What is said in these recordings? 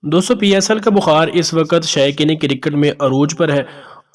दोस्तों PSL का बुखार इस वक्त शौकीन क्रिकेट में अरूज पर है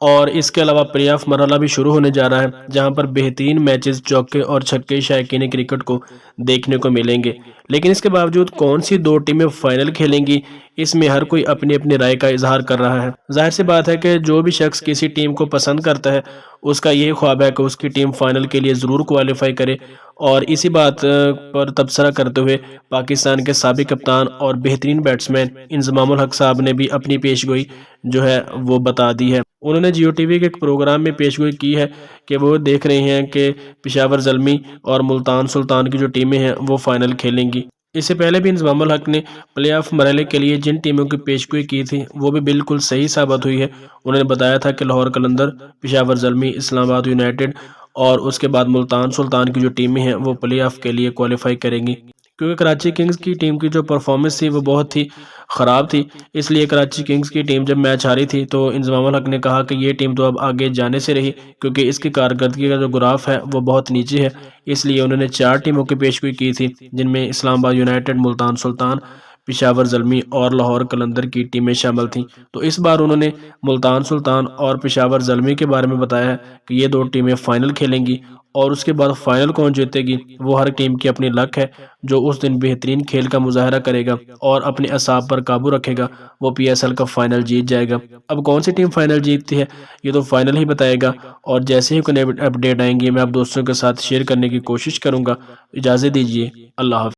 और इसके अलावा प्ले ऑफ मरहला भी शुरू होने जा रहा है, जहां पर बेहतरीन मैचेस चौके और छक्के शौकीन क्रिकेट को देखने को मिलेंगे। लेकिन इसके बावजूद कौन सी दो टीमें फाइनल खेलेंगी, इसमें हर कोई अपनी अपनी राय का इजहार कर रहा है। जाहिर सी बात है कि जो भी शख्स किसी टीम को पसंद करता है उसका यही ख्वाब है कि उसकी टीम फाइनल के लिए ज़रूर क्वालिफाई करे। और इसी बात पर तबसरा करते हुए पाकिस्तान के साबिक कप्तान और बेहतरीन बैट्समैन इंजमामुल हक साहब ने भी अपनी पेशगोई जो है वो बता दी है। उन्होंने जियो टीवी के एक प्रोग्राम में पेशगोई की है कि वो देख रहे हैं कि पेशावर ज़ल्मी और मुल्तान सुल्तान की जो टीमें हैं वो फाइनल खेलेंगी। इससे पहले भी इंजमामुल हक ने प्ले ऑफ मरहले के लिए जिन टीमों की पेशगोई की थी वो भी बिल्कुल सही साबित हुई है। उन्होंने बताया था कि लाहौर कलंदर, पेशावर ज़ल्मी, इस्लामाबाद यूनाइटेड और उसके बाद मुल्तान सुल्तान की जो टीमें हैं वो प्ले ऑफ के लिए क्वालिफाई करेंगी, क्योंकि कराची किंग्स की टीम की जो परफॉर्मेंस थी वो बहुत ही ख़राब थी। इसलिए कराची किंग्स की टीम जब मैच हारी थी तो इंजमामुल हक ने कहा कि ये टीम तो अब आगे जाने से रही, क्योंकि इसकी कारकर्दगी का जो ग्राफ है वो बहुत नीचे है। इसलिए उन्होंने 4 टीमों की पेशगोई की थी, जिनमें इस्लामाबाद यूनाइटेड, मुल्तान सुल्तान, पेशावर ज़ल्मी और लाहौर कलंदर की टीमें शामिल थीं। तो इस बार उन्होंने मुल्तान सुल्तान और पेशावर ज़ल्मी के बारे में बताया है कि ये 2 टीमें फाइनल खेलेंगी और उसके बाद फाइनल कौन जीतेगी वो हर टीम की अपनी लक है। जो उस दिन बेहतरीन खेल का मुजाहरा करेगा और अपने असाब पर काबू रखेगा वो PSL का फाइनल जीत जाएगा। अब कौन सी टीम फाइनल जीतती है ये तो फाइनल ही बताएगा, और जैसे ही कोई अपडेट आएंगी मैं आप दोस्तों के साथ शेयर करने की कोशिश करूंगा। इजाज़त दीजिए, अल्लाह हाफ़िज़।